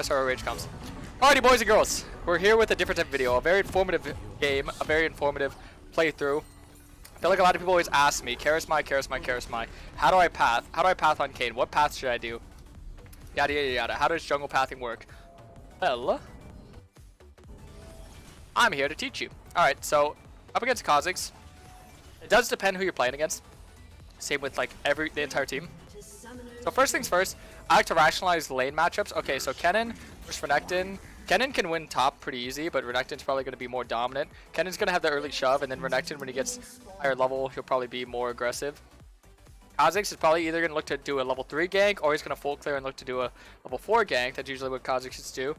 That's where our rage comes. Alrighty, boys and girls. We're here with a different type of video. A very informative game. A very informative playthrough. I feel like a lot of people always ask me, Karasmai. How do I path? How do I path on Kayn? What path should I do? Yada yada yada. How does jungle pathing work? Well, I'm here to teach you. Alright, so up against Kha'Zix. It does depend who you're playing against. Same with like the entire team. So first things first, I like to rationalize lane matchups. Okay, so Kennen versus Renekton. Kennen can win top pretty easy, but Renekton's probably going to be more dominant. Kennen's going to have the early shove, and then Renekton, when he gets higher level, he'll probably be more aggressive. Kha'Zix is probably either going to look to do a level 3 gank, or he's going to full clear and look to do a level 4 gank. That's usually what Kha'Zix do.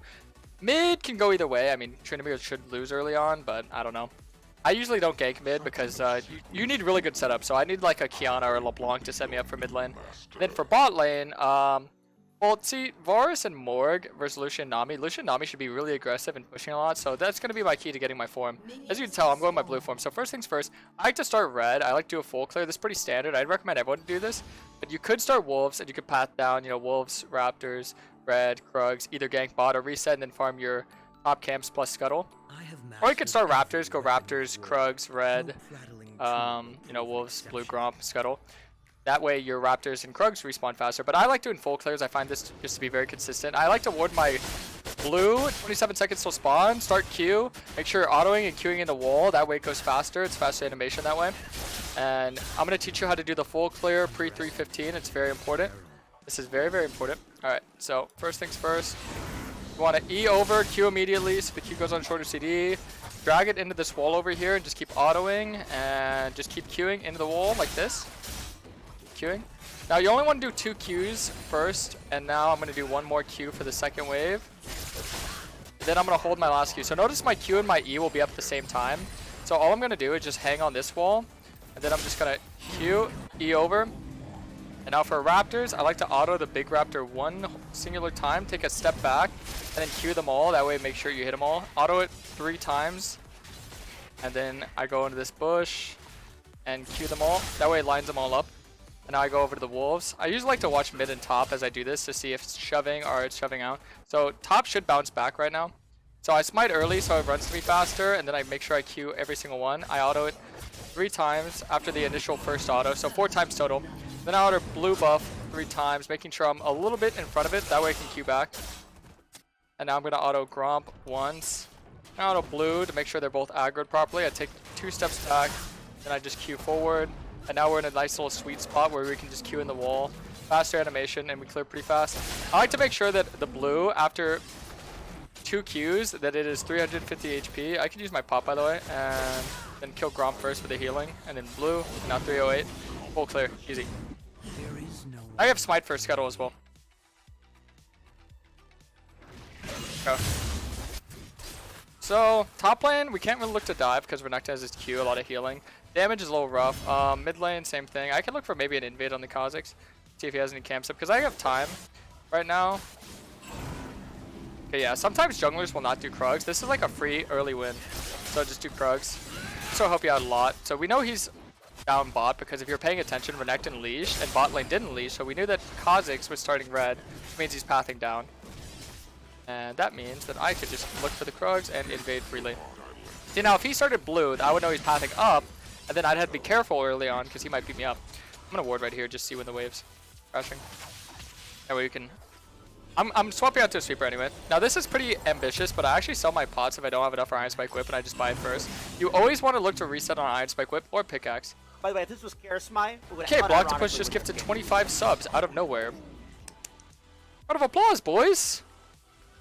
Mid can go either way. I mean, Tryndamere should lose early on, but I don't know. I usually don't gank mid because you need really good setup. So I need like a Qiyana or a LeBlanc to set me up for mid lane. Then for bot lane, well, see, Varus and Morg versus Lucian Nami. Lucian Nami should be really aggressive and pushing a lot, so that's going to be my key to getting my form. As you can tell, I'm going my blue form. So first things first, I like to start red. I like to do a full clear. This is pretty standard. I'd recommend everyone to do this. But you could start wolves, and you could path down, you know, wolves, raptors, red, Krugs, either gank bot or reset, and then farm your top camps plus scuttle. Or you could start raptors, go raptors, Krugs, red, you know, wolves, blue, gromp, scuttle. That way your raptors and Krugs respawn faster. But I like doing full clears. I find this just to be very consistent. I like to ward my blue, 27 seconds till spawn, start Q, make sure you're autoing and queuing in the wall. That way it goes faster. It's faster animation that way. And I'm going to teach you how to do the full clear pre-315. It's very important. This is very, very important. Alright, so first things first. You want to E over, Q immediately, so the Q goes on shorter CD. Drag it into this wall over here and just keep autoing and just keep queuing into the wall like this. Queuing. Now you only want to do 2 Qs first, and now I'm going to do 1 more Q for the second wave. And then I'm going to hold my last Q. So notice my Q and my E will be up at the same time. So all I'm going to do is just hang on this wall, and then I'm just going to Q, E over. And now for raptors, I like to auto the big raptor one singular time, take a step back, and then Q them all. That way make sure you hit them all. Auto it 3 times, and then I go into this bush and Q them all. That way it lines them all up. And now I go over to the wolves. I usually like to watch mid and top as I do this to see if it's shoving or it's shoving out. So top should bounce back right now. So I smite early so it runs to me faster, and then I make sure I Q every single one. I auto it 3 times after the initial first auto, so 4 times total. Then I auto blue buff 3 times, making sure I'm a little bit in front of it. That way I can Q back. And now I'm going to auto Gromp once. I auto blue to make sure they're both aggroed properly. I take 2 steps back, then I just Q forward. And now we're in a nice little sweet spot where we can just Q in the wall. Faster animation, and we clear pretty fast. I like to make sure that the blue, after 2 Qs, that it is 350 HP. I could use my pop, by the way, and then kill Gromp first for the healing. And then blue, now 308. Full clear, easy. I have smite for scuttle as well. Go. So, top lane, we can't really look to dive because Renekton has his Q, a lot of healing. Damage is a little rough. Mid lane, same thing. I can look for maybe an invade on the Kha'Zix. See if he has any camps up, because I have time right now. Okay, yeah, sometimes junglers will not do Krugs. This is like a free early win. So just do Krugs. So I help you out a lot. So we know he's down bot, because if you're paying attention, Renekton leashed, and bot lane didn't leash. So we knew that Kha'Zix was starting red, which means he's pathing down. And that means that I could just look for the Krugs and invade freely. See, now if he started blue, I would know he's pathing up, and then I'd have to be careful early on because he might beat me up. I'm going to ward right here, just see when the wave's crashing. That way you can... I'm swapping out to a sweeper anyway. Now this is pretty ambitious, but I actually sell my pots if I don't have enough for Iron Spike Whip, and I just buy it first. You always want to look to reset on Iron Spike Whip or pickaxe. By the way, if this was Karasmai, okay, Block2Push just gifted 25 subs out of nowhere. Round of applause, boys!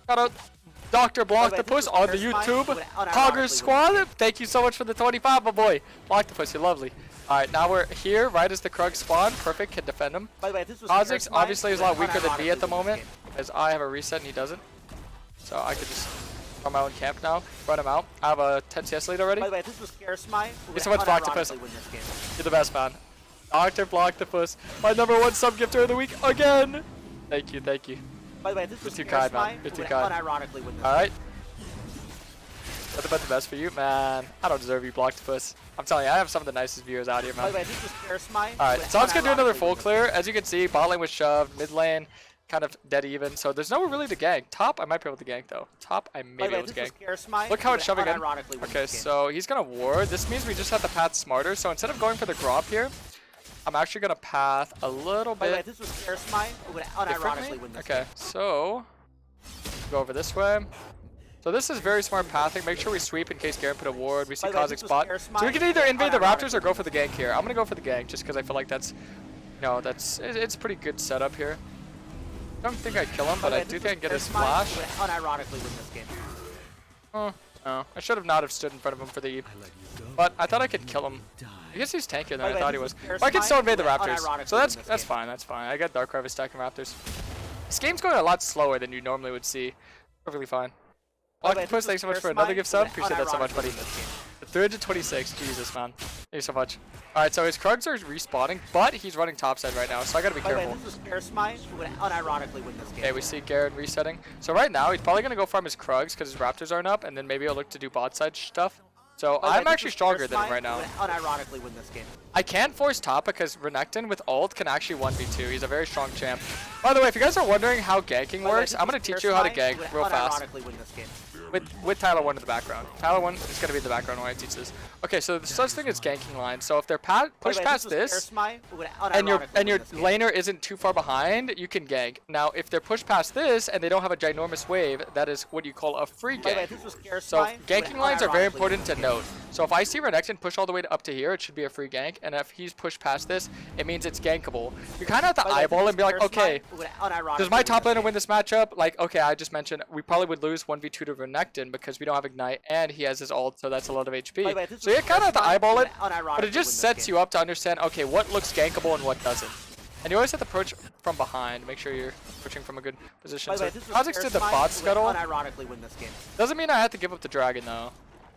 Shout out Dr. Block2Push on the YouTube Poggers Squad. Thank you so much for the 25, my boy. Block2Push, you're lovely. Alright, now we're here, right as the Krug spawn. Perfect, can defend him. By the way, this was Kha'Zix obviously is a lot weaker than me at the moment, as I have a reset and he doesn't. So I could just run my own camp now, run him out. I have a 10 CS lead already. By the way, this was Karasmai. Thank you so much, Block2Push. You're the best, man. Dr. Block2Push, my #1 sub gifter of the week again. Thank you, thank you. By the way, this was too kind, man. You're too kind. Unironically win this Alright. Nothing but the best for you, man. I don't deserve you, Block2Push. I'm telling you, I have some of the nicest viewers out here, man. By the way, this was Karasmai. Alright, so I'm just gonna do another full clear. As you can see, bot lane was shoved, mid lane kind of dead even. So there's nowhere really to gank. Top, I might be able to gank though. Top, I may be able to gank. Look how it's shoving in. Okay, so he's gonna ward. This means we just have to path smarter. So instead of going for the grop here, I'm actually gonna path a little bit. This was Karasmai, who would unironically win this Okay, so go over this way. So this is very smart pathing. Make sure we sweep in case Garen put a ward. We see Kha'Zix spot. So we can either invade the Raptors or go for the gank here. I'm gonna go for the gank just because I feel like that's, it's a pretty good setup here. I don't think I'd kill him, but I do think I can get his flash. Unironically win this game. Oh, no. I should have not have stood in front of him for the E. But I thought I could kill him. I guess he's tankier than I thought he was. But I can still invade the Raptors. So that's fine, that's fine. I got Dark Harvest stacking Raptors. This game's going a lot slower than you normally would see. Perfectly fine. Octopus, thanks so much for another gift sub. Appreciate that so much, buddy. 326, Jesus, man. Thank you so much. Alright, so his Krugs are respawning, but he's running topside right now, so I gotta be careful. This is Karasmai, who would unironically win this game. Okay, we see Garen resetting. So right now, he's probably gonna go farm his Krugs because his Raptors aren't up, and then maybe he'll look to do bot side stuff. So I'm actually stronger than him right now. Unironically win this game. I can force top because Renekton with ult can actually 1v2. He's a very strong champ. By the way, if you guys are wondering how ganking works, I'm gonna teach you how to gank real fast. Win this game. With Tyler 1 in the background. Tyler 1 is going to be in the background when I teach this. Okay, so the such thing is ganking line. So if they're push past this, and your laner isn't too far behind, you can gank. Now, if they're pushed past this, and they don't have a ginormous wave, that is what you call a free gank. So ganking lines are very important to note. So if I see Renekton push all the way up to here, it should be a free gank. And if he's pushed past this, it means it's gankable. You kind of have to eyeball and be like, okay, does my top laner win this matchup? Like, okay, I just mentioned we probably would lose 1v2 to Renekton because we don't have Ignite and he has his ult, so that's a lot of HP. So you kind of have to eyeball it, but it just sets you up to understand, okay, what looks gankable and what doesn't. And you always have to approach from behind. Make sure you're approaching from a good position. So Kha'Zix did the bot scuttle. Doesn't mean I have to give up the dragon though.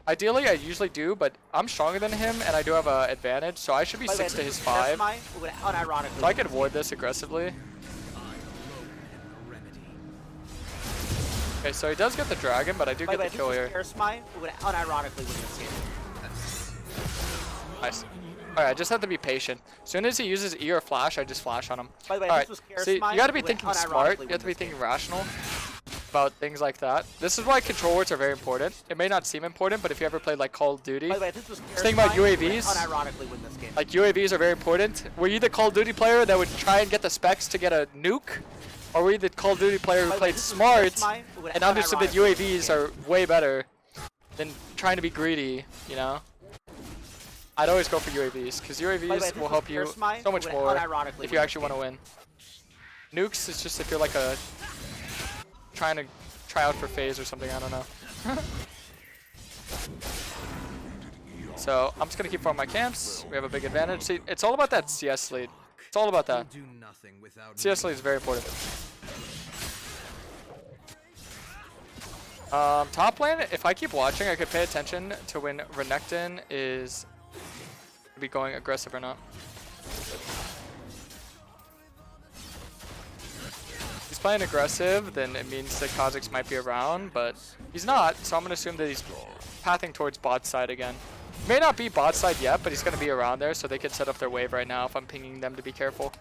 Ideally, I usually do, but I'm stronger than him, and I do have an advantage, so I should be 6 to his 5. So I can avoid this aggressively. Okay, so he does get the dragon, but I do get the kill here. Nice. Alright, I just have to be patient. As soon as he uses E or flash, I just flash on him. Alright, see, you gotta be thinking smart, you have to be thinking rational about things like that. This is why control words are very important. It may not seem important, but if you ever played like Call of Duty, just think about UAVs. Like UAVs are very important. Were you the Call of Duty player that would try and get the specs to get a nuke? Or were you the Call of Duty player who played smart and understood that UAVs are way better than trying to be greedy, you know? I'd always go for UAVs, because UAVs will help you so much more if you actually want to win. Nukes is just if you're like a trying to try out for phase or something, I don't know. So I'm just going to keep farming my camps. We have a big advantage. See, it's all about that CS lead. It's all about that. CS lead is very important. Top lane, if I keep watching, I could pay attention to when Renekton is be going aggressive or not. If he's playing aggressive, then it means that Kha'Zix might be around, but he's not, so I'm going to assume that he's pathing towards bot side again. May not be bot side yet, but he's going to be around there, so they could set up their wave right now if I'm pinging them to be careful.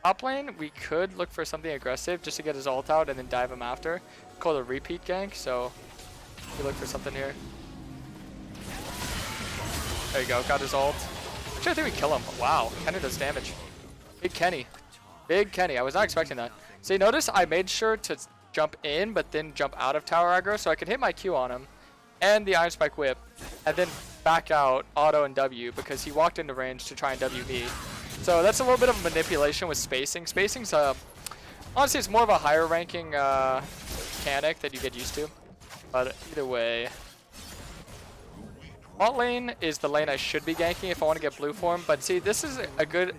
Top lane, we could look for something aggressive just to get his ult out and then dive him after. Called a repeat gank, so we look for something here. There you go, got his ult. Actually, I think we kill him. Wow, Kenny does damage. Big Kenny. Big Kenny. I was not expecting that. See, notice I made sure to jump in, but then jump out of tower aggro so I could hit my Q on him and the Iron Spike whip, and then back out auto and W because he walked into range to try and WB. So that's a little bit of manipulation with spacing. Spacing's honestly, it's more of a higher ranking mechanic that you get used to. But either way, bot lane is the lane I should be ganking if I want to get blue form. But see, this is a good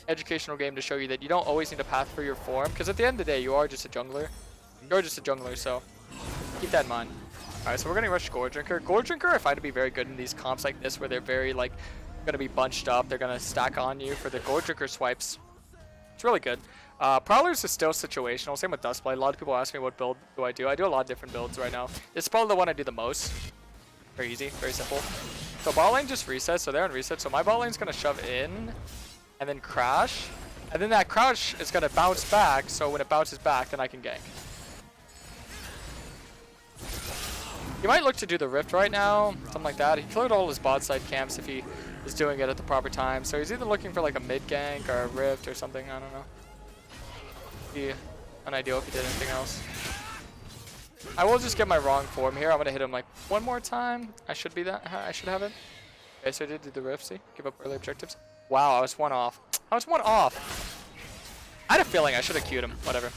educational game to show you that you don't always need to path for your form, because at the end of the day, you are just a jungler. You're just a jungler, so keep that in mind. Alright, so we're going to rush Gore Drinker. Gore Drinker I find to be very good in these comps like this where they're very like going to be bunched up. They're going to stack on you for the Gore Drinker swipes. It's really good. Prowlers is still situational. Same with Dustblade. A lot of people ask me what build do I do. I do a lot of different builds right now. It's probably the one I do the most. Very easy, very simple. So bot lane just resets, so they're on reset. So my bot lane's going to shove in and then crash. And then that crouch is going to bounce back, so when it bounces back, then I can gank. He might look to do the Rift right now, something like that. He cleared all his bot side camps if he is doing it at the proper time. So he's either looking for like a mid gank or a Rift or something, I don't know. Be unideal if he did anything else. I will just get my wrong form here. I'm going to hit him like one more time. I should have it. Okay, so I did do the Rift, see? Give up early objectives. Wow, I was one off. I was one off. I had a feeling I should have queued him. Whatever.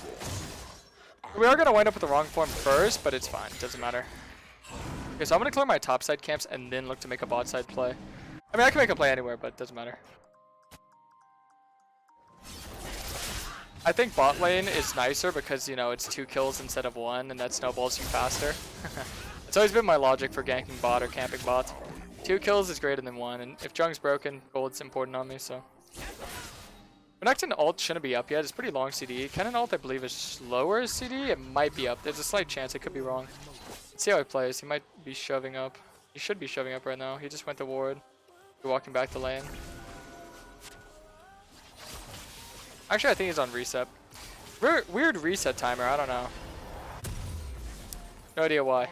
We are going to wind up with the wrong form first, but it's fine. It doesn't matter. Okay, so I'm going to clear my top side camps and then look to make a bot side play. I mean, I can make a play anywhere, but it doesn't matter. I think bot lane is nicer because, you know, it's 2 kills instead of 1, and that snowballs you faster. It's always been my logic for ganking bot or camping bot. 2 kills is greater than 1, and if Jung's broken, gold's important on me, so. Renekton ult shouldn't be up yet. It's pretty long CD. Kayn ult, I believe, is slower CD. It might be up. There's a slight chance. It could be wrong. Let's see how he plays. He might be shoving up. He should be shoving up right now. He just went to ward. He's walking back to lane. Actually, I think he's on reset. Weird reset timer. I don't know. No idea why.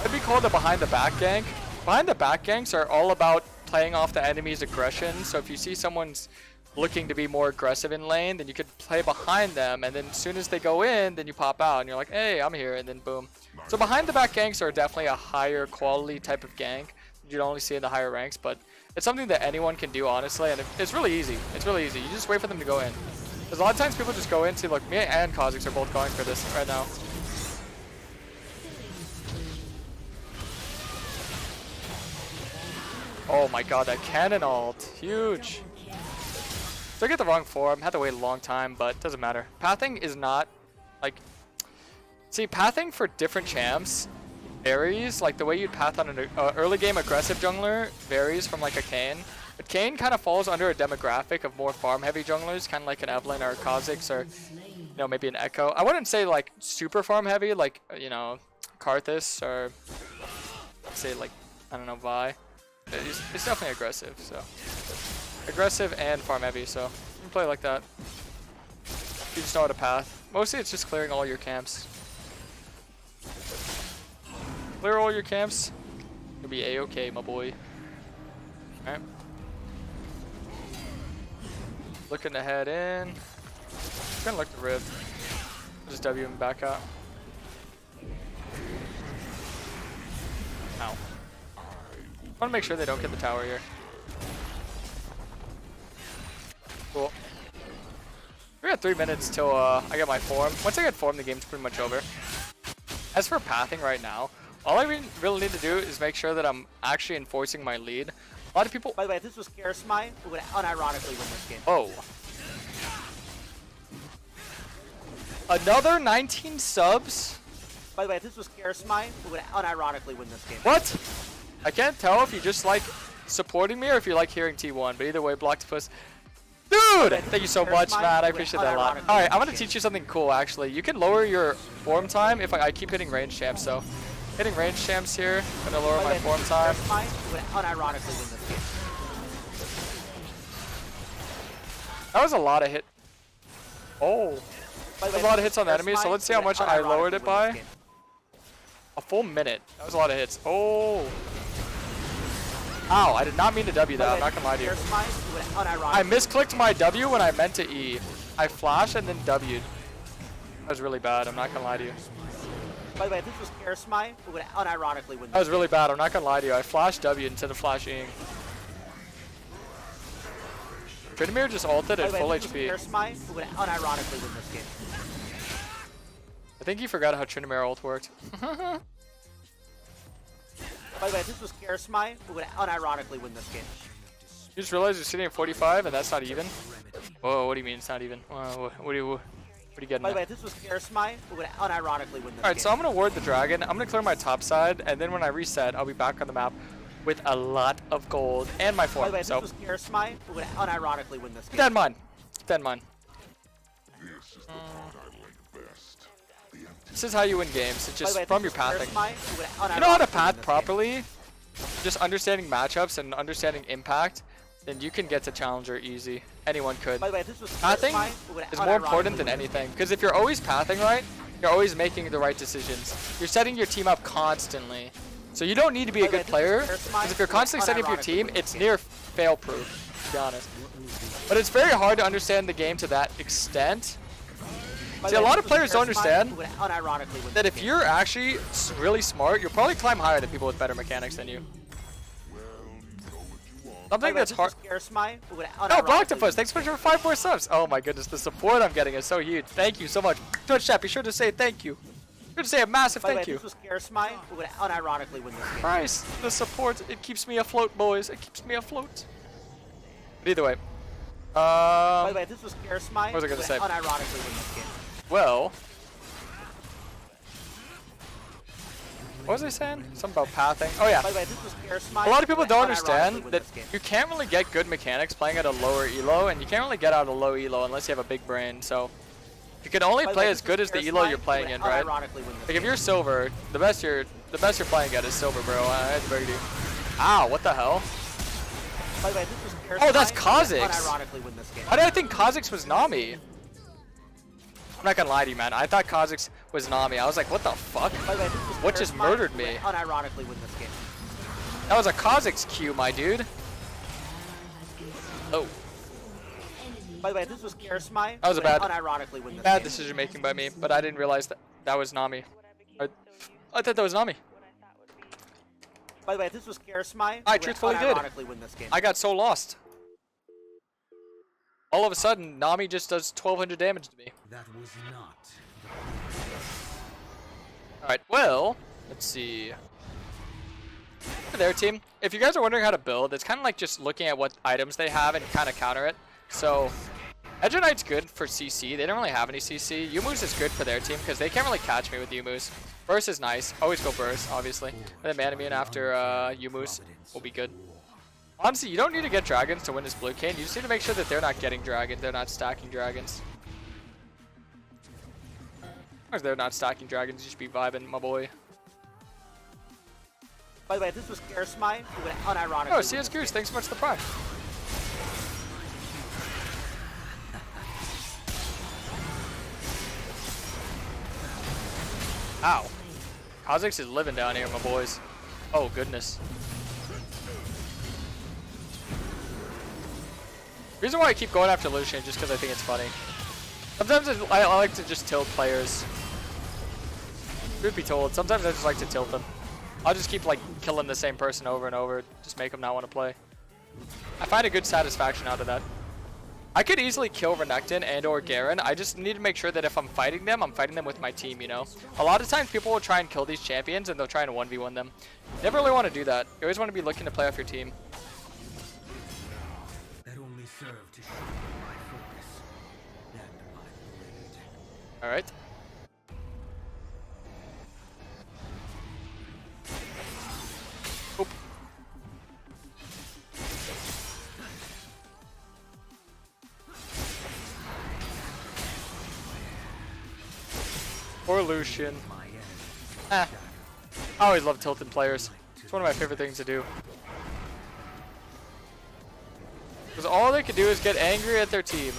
It'd be called a behind the back gank. Behind the back ganks are all about playing off the enemy's aggression. So if you see someone's looking to be more aggressive in lane, then you could play behind them, and then as soon as they go in, then you pop out and you're like, hey, I'm here, and then boom. So behind the back ganks are definitely a higher quality type of gank. You'd only see in the higher ranks, but it's something that anyone can do, honestly, and it's really easy. It's really easy. You just wait for them to go in. Because a lot of times people just go in. See, look, me and Kha'Zix are both going for this right now. Oh my god, that cannon ult. Huge. So I get the wrong form. Had to wait a long time, but it doesn't matter. Pathing is not, like... See, pathing for different champs varies. Like, the way you'd path on an early game aggressive jungler varies from, like, a Kayn. But Kayn kind of falls under a demographic of more farm-heavy junglers, kind of like an Evelynn or a Kha'Zix or, you know, maybe an Echo. I wouldn't say, like, super farm-heavy, like, you know, Karthus or, say, like, I don't know, Vi. It's definitely aggressive, so. Aggressive and farm-heavy, so you can play like that. You just know how to path. Mostly it's just clearing all your camps. Clear all your camps. You'll be A-okay, my boy. Alright. Looking to head in. Gonna look to Rift. Just W him back out. Ow. I want to make sure they don't get the tower here. Cool. We got 3 minutes till I get my form. Once I get form, the game's pretty much over. As for pathing right now, all I really need to do is make sure that I'm actually enforcing my lead. A lot of people... By the way, if this was Karasmai, who would unironically win this game. Oh. Another 19 subs? By the way, if this was Karasmai, who would unironically win this game. What? I can't tell if you just like supporting me or if you like hearing T1, but either way, Blocktopus. Dude! Thank you so much, Matt. I appreciate that a lot. Alright, I'm gonna teach you something cool, actually. You can lower your form time if I keep hitting range champs, so. Hitting range champs here, gonna lower my form time. Would unironically win this game. That was a lot of hit. Oh. That was a lot of hits on the enemy, so let's see how much I lowered it by. A full minute. That was a lot of hits. Oh. Ow, I did not mean to W that. I'm not gonna lie to you. I misclicked my W when I meant to E. I flashed and then W'd. That was really bad. I'm not gonna lie to you. By the way, if this was Karasmai, who would unironically win this That was really bad. I'm not gonna lie to you. I flashed W instead of flashing. Tryndamere just ulted at full HP. Karasmai, who would unironically win this game. I think you forgot how Tryndamere ult worked. By the way, if this was Karasmai, who would unironically win this game. You just realized you're sitting at 45 and that's not even? Whoa, what do you mean it's not even? What are you getting By the way, at? if this was Karasmai, who would unironically win this game. Alright, so I'm gonna ward the dragon. I'm gonna clear my top side, and then when I reset, I'll be back on the map with a lot of gold and my form. By the way, if so this was Karasmai, who would unironically win this game. Dead mine. Dead mine. This is how you win games. It's just from your pathing. You know how to path properly? Just understanding matchups and understanding impact then you can get to Challenger easy. Anyone could. By the way, this was Pathing Karasmai, who would is more important unironically than win this anything. game. Because if you're always pathing right, you're always making the right decisions. You're setting your team up constantly. So you don't need to be a good player. Because if you're constantly setting up your team, it's near fail-proof, to be honest. But it's very hard to understand the game to that extent. See, a lot of players don't understand that if you're actually really smart, you'll probably climb higher than people with better mechanics than you. Something that's hard. Oh, Blocktopus, thanks so much for 5 more subs. Oh my goodness, the support I'm getting is so huge. Thank you so much. Twitch chat, be sure to say thank you. Be sure to say a massive thank you. This was Karasmai, who would unironically win this game. Christ, the support, it keeps me afloat, boys. It keeps me afloat. But either way. By the way, this was Karasmai, what was I gonna say? unironically win this game. Well, what was I saying? Something about pathing. Oh yeah. By the way, this was Karasmai, A lot of people don't unironically understand win that this game. you can't really get good mechanics playing at a lower elo, and you can't really get out of low elo unless you have a big brain. So you can only By the play way, as this good was as the elo Karasmai, you're who playing would in, right? unironically win this Like if game. you're silver, the best you're playing at is silver, bro. I beg you. Ow, what the hell? By the way, this was Karasmai, Oh, that's who would Kha'Zix. unironically win this game. Why did I think Kha'Zix was Nami? I'm not gonna lie to you, man. I thought Kha'Zix was Nami. I was like, what the fuck? By the way, this was What just Karasmai, murdered who me? would unironically win this game. That was a Kha'Zix Q, my dude. Oh, By the way, this was Karasmai, That was who a bad- would unironically win this bad game. decision making by me, but I didn't realize that that was Nami. I thought that was Nami. By the way, this was Karasmai, I who would truthfully did. unironically win this game. I got so lost. All of a sudden, Nami just does 1200 damage to me. That was not. Alright, well, let's see. For their team, if you guys are wondering how to build, it's kind of like just looking at what items they have and kind of counter it. So, Edge Knight's good for CC. They don't really have any CC. Yumu's is good for their team because they can't really catch me with Yumu's. Burst is nice. Always go Burst, obviously. And then Manamune after Yumu's will be good. Honestly, you don't need to get dragons to win this blue Kayn. You just need to make sure that they're not getting dragons. They're not stacking dragons. As long as they're not stacking dragons, you should be vibing, my boy. By the way, this was Karasmai, who would unironically Oh, win CS this Goose, game. thanks so much for the prime. Ow. Kha'Zix is living down here, my boys. Oh, goodness. The reason why I keep going after Lucian just because I think it's funny. Sometimes I like to just tilt players. Truth be told, sometimes I just like to tilt them. I'll just keep like killing the same person over and over, just make them not want to play. I find a good satisfaction out of that. I could easily kill Renekton and or Garen. I just need to make sure that if I'm fighting them with my team, you know? A lot of times people will try and kill these champions and they'll try and 1v1 them. You never really want to do that. You always want to be looking to play off your team. That only served to sharpen my focus and my blade. Alright. Oop. Or Lucian. My enemy. I always love tilted players. It's one of my favorite things to do. Because all they can do is get angry at their team.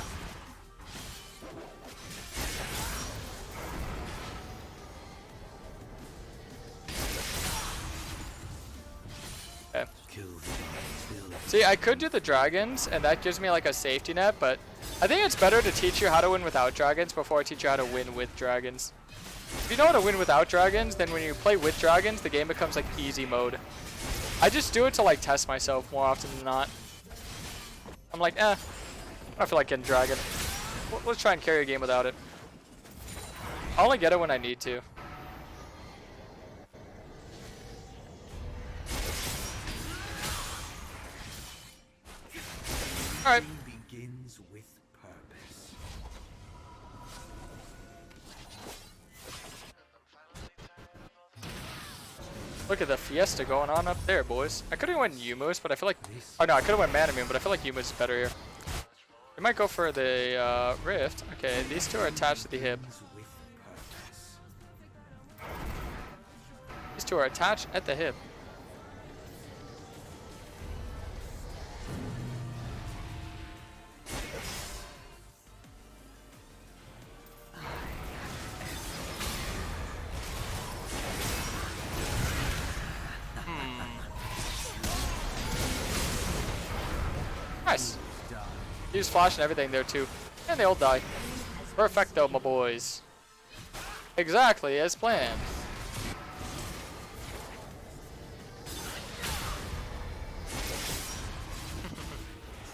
Okay. Kill the See, I could do the dragons, and that gives me like a safety net, but I think it's better to teach you how to win without dragons before I teach you how to win with dragons. If you know how to win without dragons, then when you play with dragons, the game becomes like easy mode. I just do it to like test myself more often than not. I'm like, I don't feel like getting dragon. Let's try and carry a game without it. I only get it when I need to. Alright. begins with purpose. Look at the fiesta going on up there, boys. I could have went Yumu's, but I feel like... Oh no, I could have went Manamune, but I feel like Yumu's is better here. We might go for the Rift. Okay, these two are attached to the hip. Begins with purpose. These two are attached at the hip. Nice. He was flashing everything there too. And they all die. Perfecto, my boys. Exactly as planned.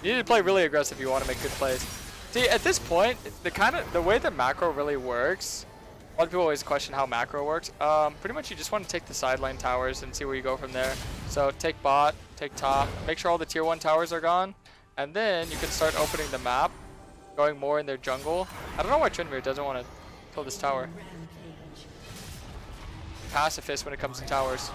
You need to play really aggressive if you want to make good plays. See, at this point, the way the macro really works, a lot of people always question how macro works. Pretty much you just want to take the sideline towers and see where you go from there. So take bot, take top, make sure all the tier 1 towers are gone, and then you can start opening the map, going more in their jungle. I don't know why Trinmere doesn't want to kill this tower. Pacifist when it comes to towers.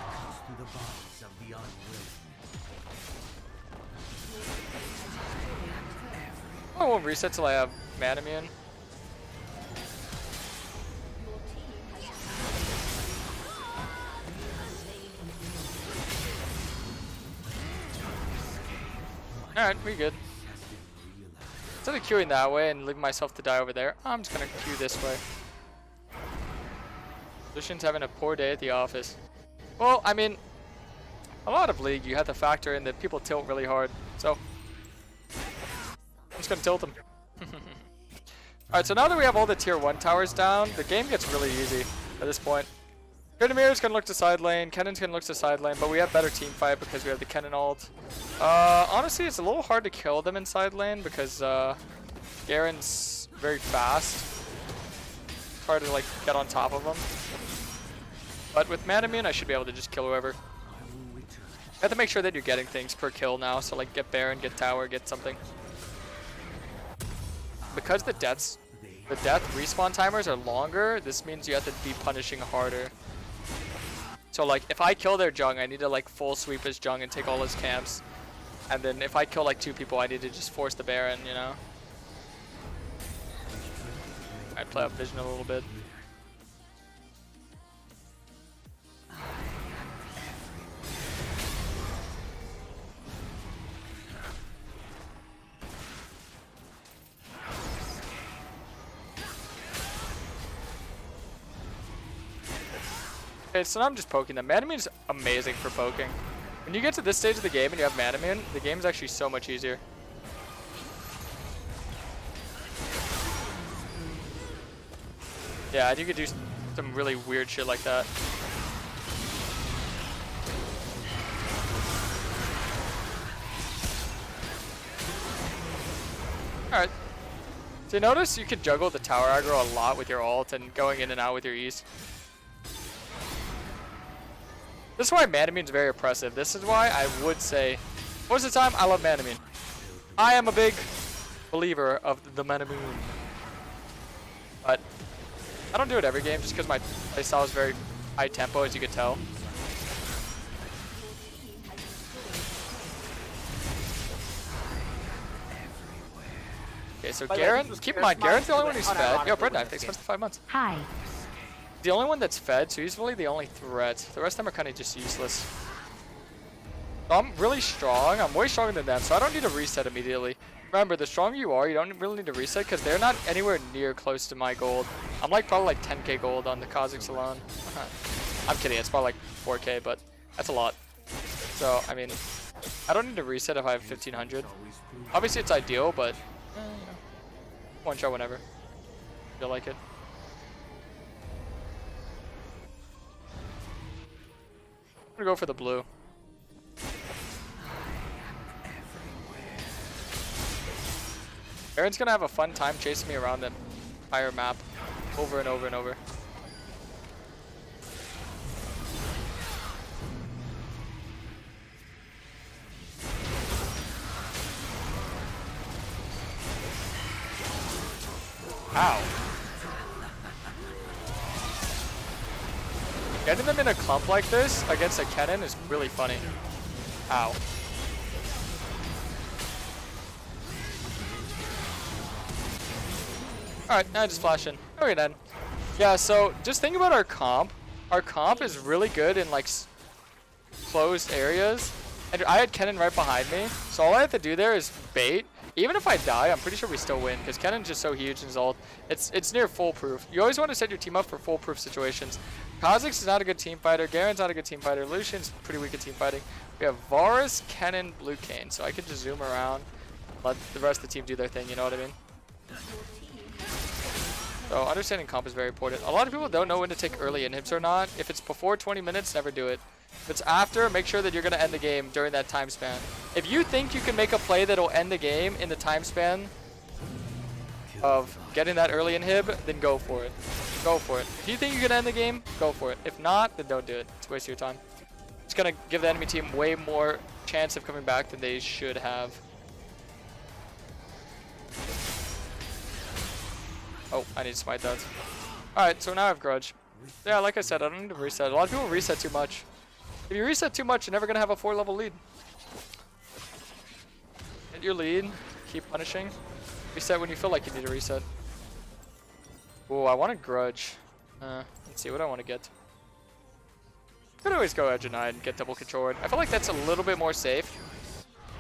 I won't reset till I have mana immune. Alright, we good. Instead of queuing that way and leaving myself to die over there, I'm just gonna queue this way. Lucian's having a poor day at the office. Well, I mean, a lot of League you have to factor in that people tilt really hard, so I'm just gonna tilt them. Alright, so now that we have all the tier 1 towers down, the game gets really easy at this point. Trinimir's gonna look to side lane, Kennen's gonna look to side lane, but we have better team fight because we have the Kennen ult. Honestly, it's a little hard to kill them in side lane because Garen's very fast. It's hard to like get on top of him. But with mana immune, I should be able to just kill whoever. I have to make sure that you're getting things per kill now, so like get Baron, get tower, get something. Because the death respawn timers are longer, this means you have to be punishing harder. So like if I kill their Jung, I need to like full sweep his Jung and take all his camps. And then if I kill like 2 people, I need to just force the Baron, you know? I'd play up vision a little bit. Okay, so now I'm just poking them. Mana Immune's amazing for poking. When you get to this stage of the game and you have Mana Immune, the game's actually so much easier. Yeah, and you could do some really weird shit like that. Alright. So you notice you could juggle the tower aggro a lot with your ult and going in and out with your E's. This is why Mana Immune is very oppressive. This is why I would say, most of the time, I love Mana Immune. I am a big believer of the Mana Immune. But I don't do it every game just because my playstyle is very high tempo, as you could tell. Okay, so Garen, keep in mind, Garen's the only one who's fed. Yo, Bread Knife, thanks for the 5 months. Hi. The only one that's fed, so he's really the only threat. The rest of them are kind of just useless. So I'm really strong. I'm way stronger than them, so I don't need to reset immediately. Remember, the stronger you are, you don't really need to reset because they're not anywhere near close to my gold. I'm like probably like 10k gold on the Kha'Zix alone. I'm kidding, it's probably like 4k, but that's a lot. So, I mean, I don't need to reset if I have 1500. Obviously, it's ideal, but you know, one shot whenever. Feel like it. I'm gonna go for the blue. Baron's gonna have a fun time chasing me around the entire map over and over and over. Ow. Getting them in a clump like this against a Kennen is really funny. Ow. Alright, now I just flash in. Okay then. Yeah, so just think about our comp. Our comp is really good in like closed areas. And I had Kennen right behind me. So all I have to do there is bait. Even if I die, I'm pretty sure we still win because Kennen's just so huge in his ult. It's near foolproof. You always want to set your team up for foolproof situations. Kha'Zix is not a good team fighter. Garen's not a good team fighter. Lucian's pretty weak at team fighting. We have Varus, Kennen, Blue Kayn. So I can just zoom around. let the rest of the team do their thing, you know what I mean? So understanding comp is very important. A lot of people don't know when to take early inhibs or not. If it's before 20 minutes, never do it. If it's after, make sure that you're going to end the game during that time span. If you think you can make a play that'll end the game in the time span of getting that early inhib, then go for it. Go for it. If you think you can end the game, go for it. If not, then don't do it. It's a waste of your time. It's going to give the enemy team way more chance of coming back than they should have. Oh, I need to smite that. Alright, so now I have Grudge. Yeah, like I said, I don't need to reset. A lot of people reset too much. If you reset too much, you're never going to have a 4-level lead. Get your lead. Keep punishing. Reset when you feel like you need to reset. Ooh, I want a Grudge. Let's see what I want to get. Could always go Edge of 9 and get double control. I feel like that's a little bit more safe.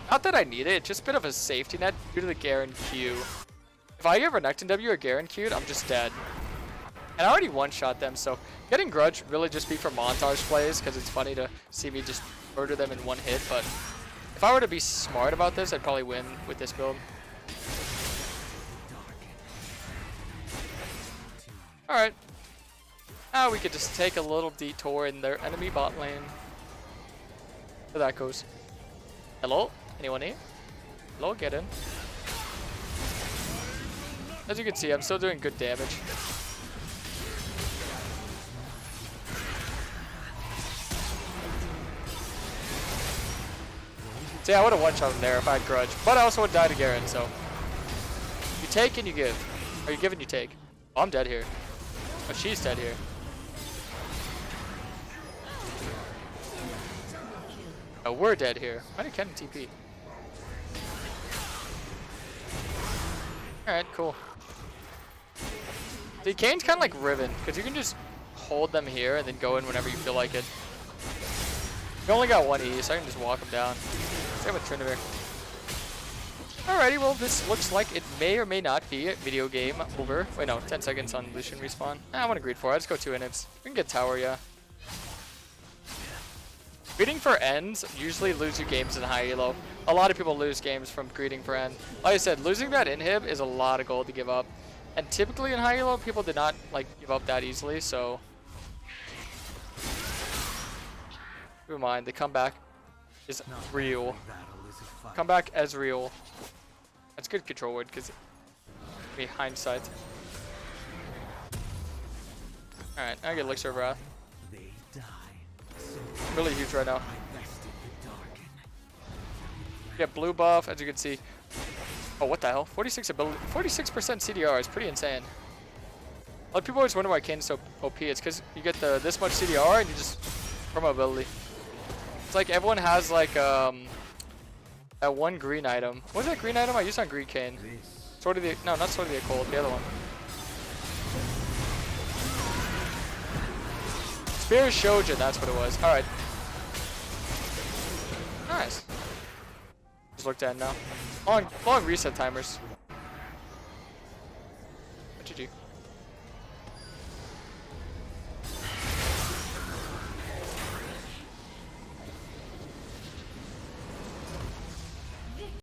Not that I need it, it's just a bit of a safety net due to the Garen Q. If I get Renekton W or Garen Q'd, I'm just dead. And I already one-shot them, so getting Grudge really just be for montage plays, because it's funny to see me just murder them in one hit, but if I were to be smart about this, I'd probably win with this build. Alright. Now we could just take a little detour in their enemy bot lane. So that goes. Hello? Anyone here? Hello? Get in. As you can see, I'm still doing good damage. See, I would have one-shot him there if I had Grudge. But I also would die to Garen, so. You take and you give. Or you give and you take. Oh, I'm dead here. Oh, she's dead here. Oh, we're dead here. Why did Kayn TP? Alright, cool. See, Kayn's kind of like Riven, because you can just hold them here and then go in whenever you feel like it. You only got 1 E, so I can just walk them down. Same with Trinivir. Alrighty, well, this looks like it may or may not be a video game over. Wait, no, 10 seconds on Lucian respawn. I want to greed for it. Let's go 2 inhibs. We can get tower, yeah. Greeding for ends usually lose you games in high elo. A lot of people lose games from greeding for end. Like I said, losing that inhib is a lot of gold to give up. And typically in high elo, people did not like give up that easily, so never mind, the comeback is real. Comeback as real. That's good control word, because be hindsight. Alright, I get Elixir of Wrath. Really huge right now. Get blue buff, as you can see. Oh, what the hell? 46% CDR is pretty insane. A lot of people always wonder why Kayn is so OP. It's because you get this much CDR and you just promo ability. It's like everyone has like that one green item. What was that green item I used on Green Kayn? Sword of the no, not Sword of the Occult, the other one. Spear Shojin, that's what it was. Alright. Nice. Just looked at now. Long reset timers.